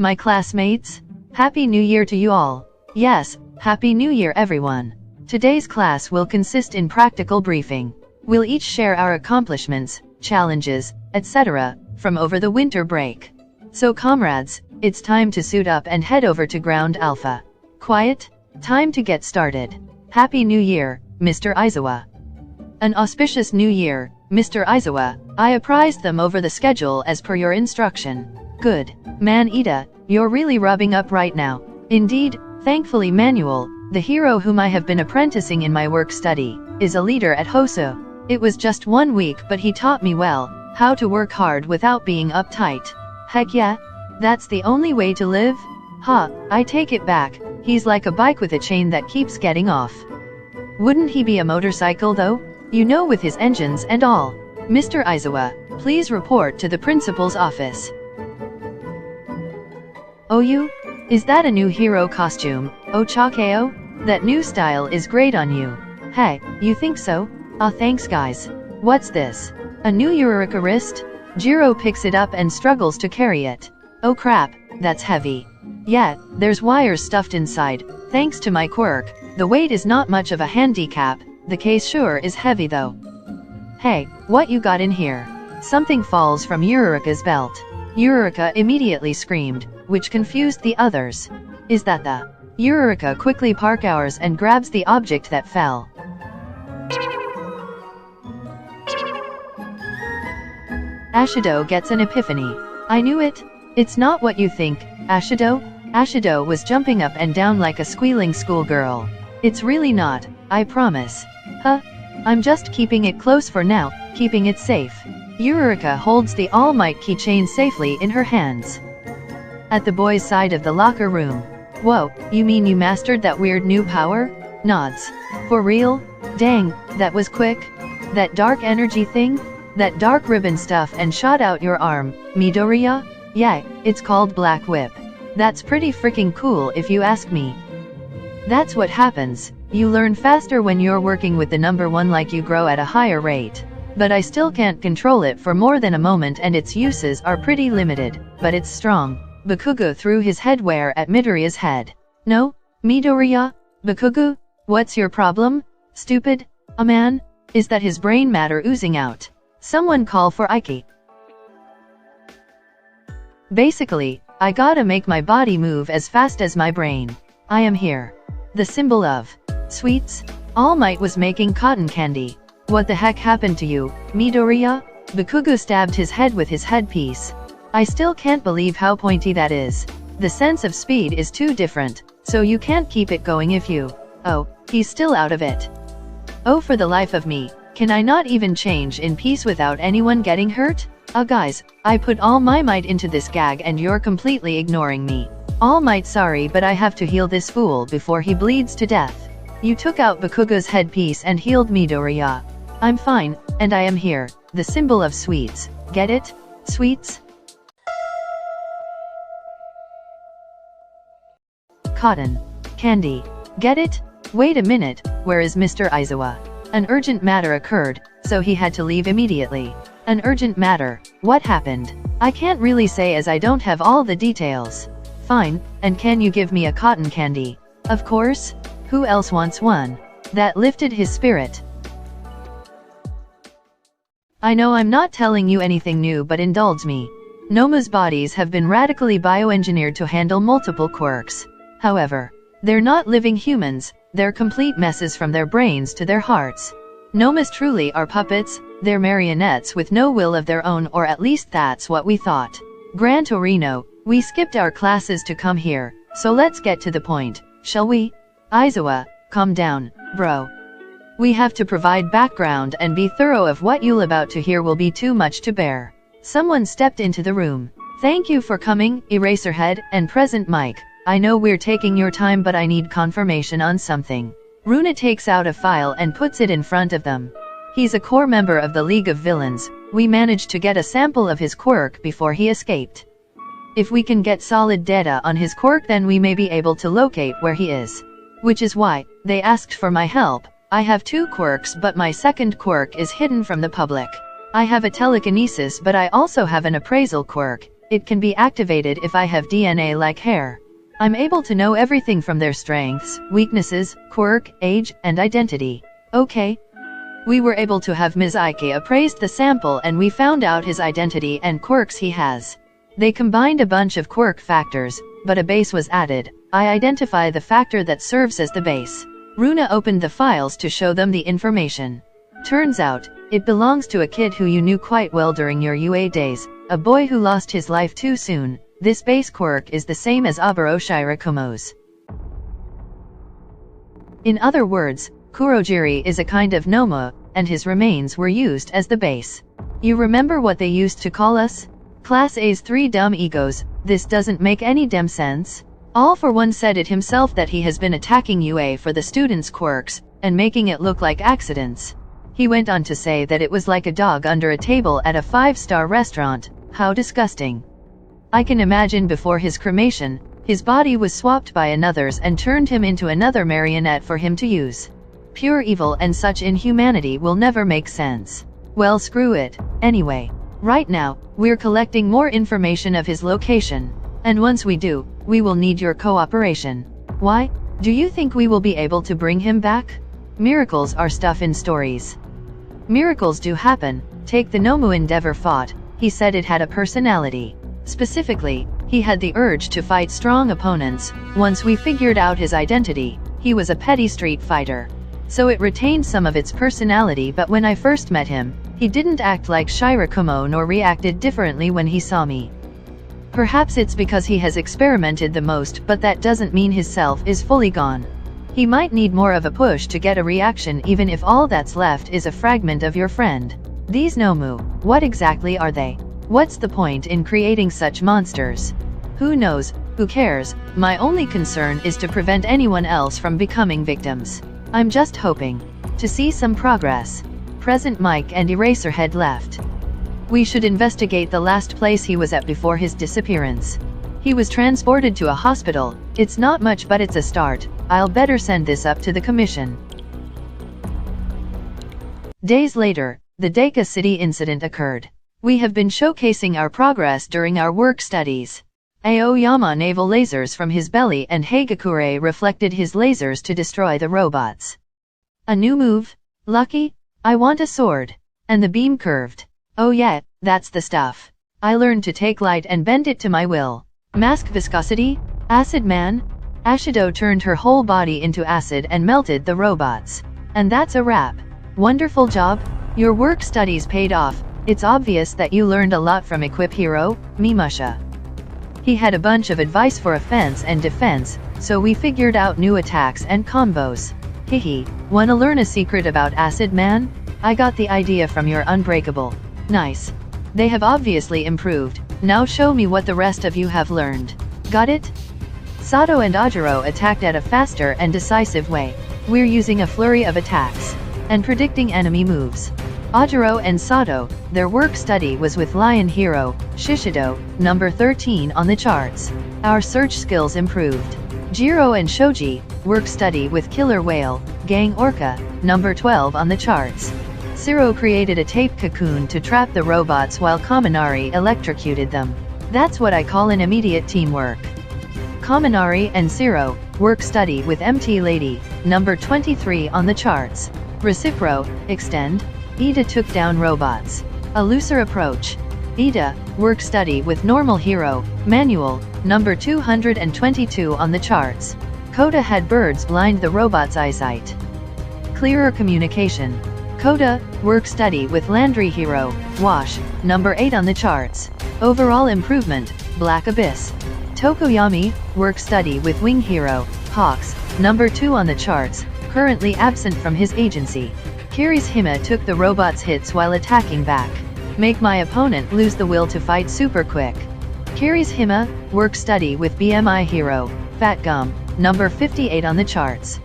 my classmates. Happy New Year to you all. Yes, Happy New Year everyone. Today's class will consist in practical briefing. We'll each share our accomplishments, challenges, etc. from over the winter break. So comrades, it's time to suit up and head over to Ground Alpha. Quiet? Time to get started. Happy New Year, Mr. Aizawa. An auspicious New Year, Mr. Aizawa. I apprised them over the schedule as per your instruction. Good. Man Ida, you're really rubbing up right now. Indeed, thankfully Manuel, the hero whom I have been apprenticing in my work study, is a leader at Hoso. It was just 1 week but he taught me well, how to work hard without being uptight. Heck yeah? That's the only way to live? Ha, I take it back, he's like a bike with a chain that keeps getting off. Wouldn't he be a motorcycle though? You know, with his engines and all. Mr. Aizawa, please report to the principal's office. Oh you? Is that a new hero costume? Oh Chakeo? That new style is great on you. Hey, you think so? Ah, thanks guys. What's this? A new Uraraka wrist? Jiro picks it up and struggles to carry it. Oh crap, that's heavy. Yeah, there's wires stuffed inside. Thanks to my quirk, the weight is not much of a handicap. The case sure is heavy though. Hey, what you got in here? Something falls from Uraraka's belt. Uraraka immediately screamed, which confused the others. Is that the? Uraraka quickly park hours and grabs the object that fell. Ashido gets an epiphany. I knew it. It's not what you think, Ashido. Ashido was jumping up and down like a squealing schoolgirl. It's really not, I promise. Huh? I'm just keeping it close for now, keeping it safe. Uraraka holds the All Might keychain safely in her hands. At the boys' side of the locker room. Whoa, you mean you mastered that weird new power? Nods. For real? Dang, that was quick. That dark energy thing? That dark ribbon stuff and shot out your arm, Midoriya? Yeah, it's called Black Whip. That's pretty freaking cool if you ask me. That's what happens. You learn faster when you're working with the number one, like you grow at a higher rate. But I still can't control it for more than a moment and its uses are pretty limited, but it's strong. Bakugo threw his headwear at Midoriya's head. No, Midoriya? Bakugo? What's your problem? Stupid? A man? Is that his brain matter oozing out? Someone call for Ike. Basically, I gotta make my body move as fast as my brain. I am here. The symbol of sweets. All Might was making cotton candy. What the heck happened to you, Midoriya? Bakugo stabbed his head with his headpiece. I still can't believe how pointy that is. The sense of speed is too different, so you can't keep it going if you... Oh, he's still out of it. Oh, for the life of me, can I not even change in peace without anyone getting hurt? Guys, I put all my might into this gag and you're completely ignoring me. All Might, sorry, but I have to heal this fool before he bleeds to death. You took out Bakugo's headpiece and healed Midoriya. I'm fine, and I am here, the symbol of sweets. Get it? Sweets? Cotton. Candy. Get it? Wait a minute, where is Mr. Aizawa? An urgent matter occurred, so he had to leave immediately. An urgent matter? What happened? I can't really say as I don't have all the details. Fine, and can you give me a cotton candy? Of course. Who else wants one? That lifted his spirit. I know I'm not telling you anything new, but indulge me. Noma's bodies have been radically bioengineered to handle multiple quirks. However, they're not living humans, they're complete messes from their brains to their hearts. Nomas truly are puppets, they're marionettes with no will of their own, or at least that's what we thought. Gran Torino, we skipped our classes to come here, so let's get to the point, shall we? Aizawa, calm down, bro. We have to provide background and be thorough, of what you'll about to hear will be too much to bear. Someone stepped into the room. Thank you for coming, Eraserhead, and Present Mike. I know we're taking your time, but I need confirmation on something. Runa takes out a file and puts it in front of them. He's a core member of the League of Villains. We managed to get a sample of his quirk before he escaped. If we can get solid data on his quirk, then we may be able to locate where he is. Which is why they asked for my help. I have 2 quirks, but my second quirk is hidden from the public. I have a telekinesis, but I also have an appraisal quirk. It can be activated if I have DNA like hair. I'm able to know everything from their strengths, weaknesses, quirk, age, and identity. Okay. We were able to have Ms. Ike appraised the sample and we found out his identity and quirks he has. They combined a bunch of quirk factors, but a base was added. I identify the factor that serves as the base. Runa opened the files to show them the information. Turns out, it belongs to a kid who you knew quite well during your UA days, a boy who lost his life too soon. This base quirk is the same as Aburo Shirakumo's. In other words, Kurogiri is a kind of Nomu, and his remains were used as the base. You remember what they used to call us? Class A's 3 dumb egos. This doesn't make any damn sense. All for One said it himself that he has been attacking UA for the students' quirks, and making it look like accidents. He went on to say that it was like a dog under a table at a 5-star restaurant. How disgusting. I can imagine before his cremation, his body was swapped by another's and turned him into another marionette for him to use. Pure evil, and such inhumanity will never make sense. Well, screw it. Anyway, right now, we're collecting more information of his location. And once we do, we will need your cooperation. Why? Do you think we will be able to bring him back? Miracles are stuff in stories. Miracles do happen. Take the Nomu Endeavor fought. He said it had a personality. Specifically, he had the urge to fight strong opponents. Once we figured out his identity, he was a petty street fighter. So it retained some of its personality, but when I first met him, he didn't act like Shirakumo nor reacted differently when he saw me. Perhaps it's because he has experimented the most, but that doesn't mean his self is fully gone. He might need more of a push to get a reaction, even if all that's left is a fragment of your friend. These Nomu, what exactly are they? What's the point in creating such monsters? Who knows, who cares? My only concern is to prevent anyone else from becoming victims. I'm just hoping to see some progress. Present Mike and Eraserhead left. We should investigate the last place he was at before his disappearance. He was transported to a hospital. It's not much, but it's a start. I'll better send this up to the commission. Days later, the Deku City incident occurred. We have been showcasing our progress during our work studies. Aoyama naval lasers from his belly and Hagakure reflected his lasers to destroy the robots. A new move? Lucky? I want a sword. And the beam curved. Oh yeah, that's the stuff. I learned to take light and bend it to my will. Mask viscosity? Acid man? Ashido turned her whole body into acid and melted the robots. And that's a wrap. Wonderful job. Your work studies paid off. It's obvious that you learned a lot from Equip Hero, Mimusha. He had a bunch of advice for offense and defense, so we figured out new attacks and combos. Hihi, wanna learn a secret about Acid Man? I got the idea from your Unbreakable. Nice. They have obviously improved. Now show me what the rest of you have learned. Got it? Sato and Ajiro attacked at a faster and decisive way. We're using a flurry of attacks and predicting enemy moves. Ajiro and Sato, their work study was with Lion Hero, Shishido, number 13 on the charts. Our search skills improved. Jiro and Shoji, work study with Killer Whale, Gang Orca, number 12 on the charts. Siro created a tape cocoon to trap the robots while Kaminari electrocuted them. That's what I call an immediate teamwork. Kaminari and Siro, work study with MT Lady, number 23 on the charts. Recipro, extend. Ida took down robots. A looser approach. Ida, work study with Normal Hero, Manual, number 222 on the charts. Koda had birds blind the robot's eyesight. Clearer communication. Koda, work study with Landry Hero, Wash, number 8 on the charts. Overall improvement, Black Abyss. Tokoyami, work study with Wing Hero, Hawks, number 2 on the charts, currently absent from his agency. Kirishima took the robot's hits while attacking back. Make my opponent lose the will to fight super quick. Kirishima, work study with BMI Hero, Fat Gum, number 58 on the charts.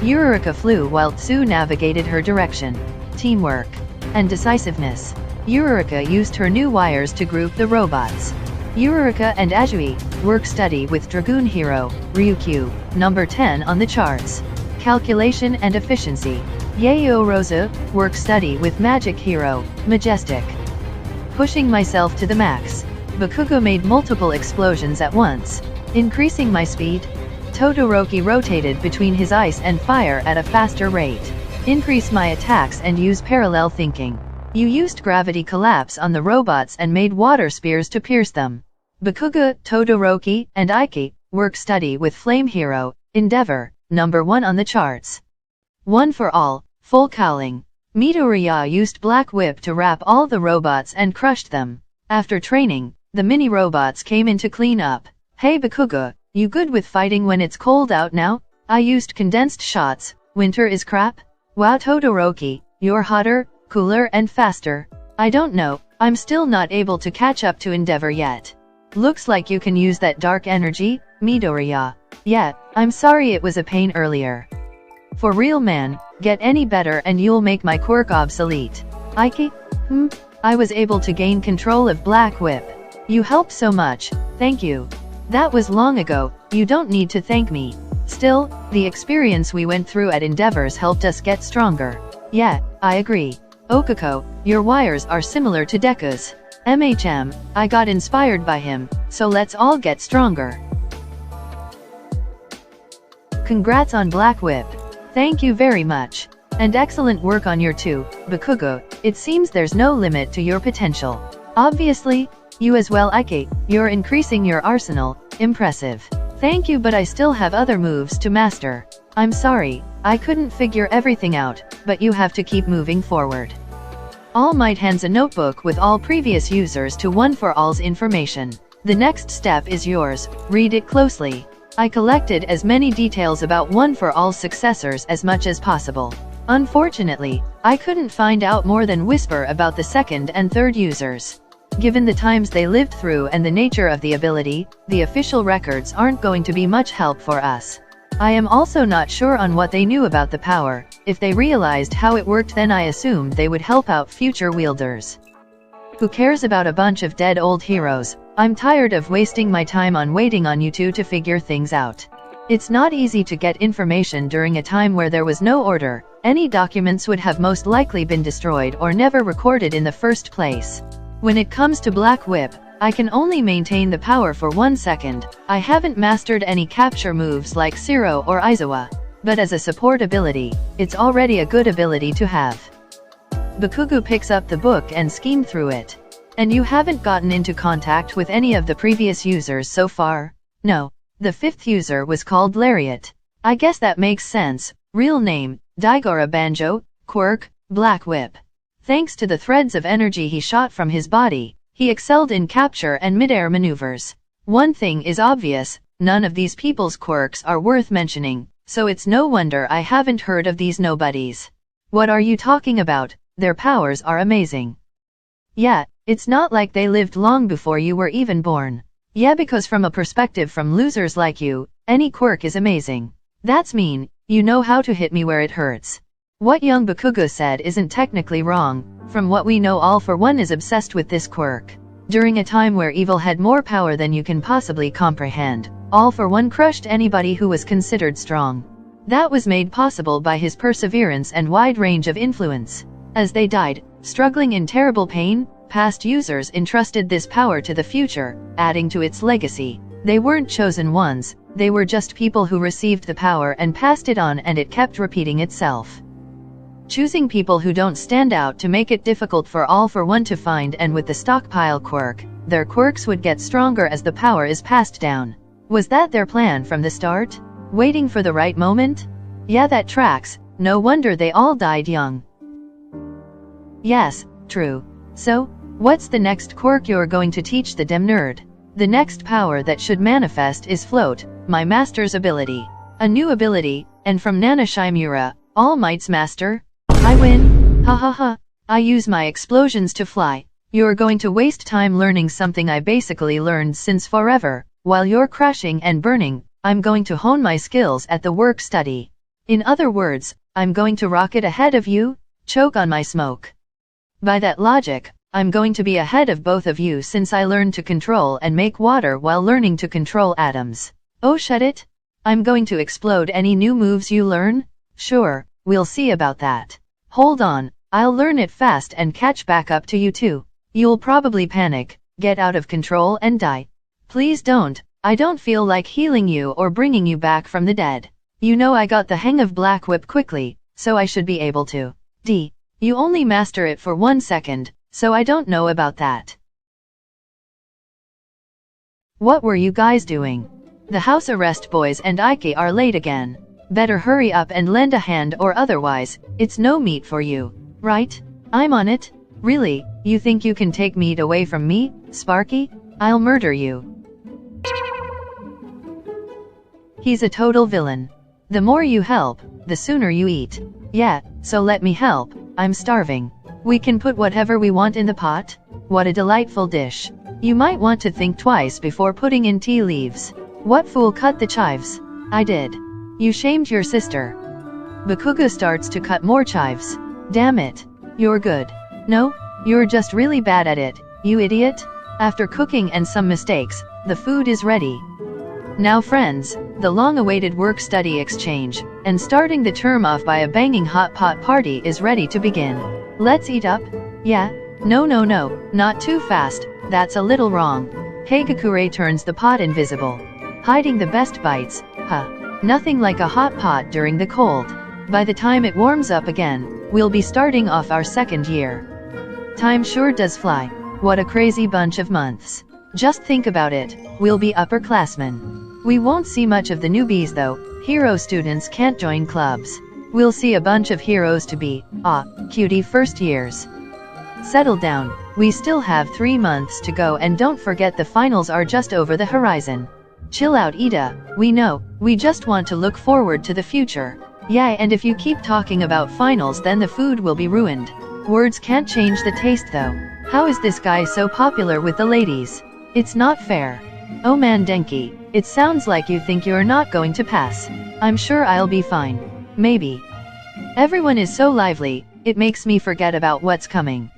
Uraraka flew while Tsu navigated her direction. Teamwork and decisiveness. Uraraka used her new wires to group the robots. Uraraka and Ajui, work study with Dragoon Hero, Ryukyu, number 10 on the charts. Calculation and efficiency. Yayo Rosa, work study with Magic Hero, Majestic. Pushing myself to the max. Bakugo made multiple explosions at once. Increasing my speed? Todoroki rotated between his ice and fire at a faster rate. Increase my attacks and use parallel thinking. You used gravity collapse on the robots and made water spears to pierce them. Bakugo, Todoroki, and Aiki work study with Flame Hero, Endeavor, #1 on the charts. One for all, full cowling. Midoriya used Black Whip to wrap all the robots and crushed them. After training, the mini-robots came in to clean up. Hey Bakugo, you good with fighting when it's cold out now? I used condensed shots, winter is crap? Wow Todoroki, you're hotter, cooler and faster. I don't know, I'm still not able to catch up to Endeavor yet. Looks like you can use that dark energy, Midoriya. Yeah, I'm sorry it was a pain earlier. For real man, get any better and you'll make my quirk obsolete. Aiki? I was able to gain control of Black Whip. You helped so much, thank you. That was long ago, you don't need to thank me. Still, the experience we went through at Endeavors helped us get stronger. Yeah, I agree. Okako, your wires are similar to Deku's. MHM, I got inspired by him, so let's all get stronger. Congrats on Black Whip. Thank you very much. And excellent work on your two, Bakugo. It seems there's no limit to your potential. Obviously, you as well Aiki, you're increasing your arsenal, impressive. Thank you but I still have other moves to master. I'm sorry, I couldn't figure everything out, but you have to keep moving forward. All Might hands a notebook with all previous users to One for All's information. The next step is yours, read it closely. I collected as many details about One for All's successors as much as possible. Unfortunately, I couldn't find out more than whisper about the second and third users. Given the times they lived through and the nature of the ability, the official records aren't going to be much help for us. I am also not sure on what they knew about the power. If they realized how it worked then I assumed they would help out future wielders. Who cares about a bunch of dead old heroes? I'm tired of wasting my time on waiting on you two to figure things out. It's not easy to get information during a time where there was no order. Any documents would have most likely been destroyed or never recorded in the first place. When it comes to Black Whip, I can only maintain the power for 1 second. I haven't mastered any capture moves like Zero or Aizawa, but as a support ability, it's already a good ability to have. Bakugo picks up the book and schemed through it. And you haven't gotten into contact with any of the previous users so far? No. The fifth user was called Lariat. I guess that makes sense. Real name, Daigora Banjo, quirk, Black Whip. Thanks to the threads of energy he shot from his body, he excelled in capture and mid-air maneuvers. One thing is obvious, none of these people's quirks are worth mentioning, so it's no wonder I haven't heard of these nobodies. What are you talking about? Their powers are amazing. Yeah, it's not like they lived long before you were even born. Yeah, because from a perspective from losers like you, any quirk is amazing. That's mean, you know how to hit me where it hurts. What young Bakugo said isn't technically wrong. From what we know, All for One is obsessed with this quirk. During a time where evil had more power than you can possibly comprehend, All for One crushed anybody who was considered strong. That was made possible by his perseverance and wide range of influence. As they died, struggling in terrible pain, past users entrusted this power to the future, adding to its legacy. They weren't chosen ones, they were just people who received the power and passed it on, and it kept repeating itself. Choosing people who don't stand out to make it difficult for All for One to find, and with the stockpile quirk, their quirks would get stronger as the power is passed down. Was that their plan from the start? Waiting for the right moment? Yeah, that tracks. No wonder they all died young. Yes, true. So, what's the next quirk you're going to teach the dem nerd? The next power that should manifest is Float, my master's ability. A new ability, and from Nana Shimura, All Might's master. I win. Ha ha ha. I use my explosions to fly. You're going to waste time learning something I basically learned since forever. While you're crashing and burning, I'm going to hone my skills at the work study. In other words, I'm going to rocket ahead of you, choke on my smoke. By that logic, I'm going to be ahead of both of you since I learned to control and make water while learning to control atoms. Oh shut it. I'm going to explode any new moves you learn? Sure, we'll see about that. Hold on, I'll learn it fast and catch back up to you too. You'll probably panic, get out of control and die. Please don't, I don't feel like healing you or bringing you back from the dead. You know I got the hang of Black Whip quickly, so I should be able to. You only master it for 1 second, so I don't know about that. What were you guys doing? The house arrest boys and Ike are late again. Better hurry up and lend a hand or otherwise, it's no meat for you, right? I'm on it. Really, you think you can take meat away from me, Sparky? I'll murder you. He's a total villain. The more you help, the sooner you eat. Yeah, so let me help, I'm starving. We can put whatever we want in the pot. What a delightful dish. You might want to think twice before putting in tea leaves. What fool cut the chives? I did. You shamed your sister. Bakuga starts to cut more chives. Damn it. You're good. No, you're just really bad at it, you idiot. After cooking and some mistakes, the food is ready. Now friends, the long-awaited work-study exchange, and starting the term off by a banging hot pot party is ready to begin. Let's eat up? Yeah? No, not too fast, that's a little wrong. Heigakure turns the pot invisible. Hiding the best bites, nothing like a hot pot during the cold. By the time it warms up again, we'll be starting off our 2nd year. Time sure does fly. What a crazy bunch of months. Just think about it, we'll be upperclassmen. We won't see much of the newbies though, hero students can't join clubs. We'll see a bunch of heroes to be, cutie first years. Settle down, we still have 3 months to go and don't forget the finals are just over the horizon. Chill out Ida, we know, we just want to look forward to the future. Yeah, and if you keep talking about finals then the food will be ruined. Words can't change the taste though. How is this guy so popular with the ladies? It's not fair. Oh man Denki, it sounds like you think you're not going to pass. I'm sure I'll be fine. Maybe. Everyone is so lively, it makes me forget about what's coming.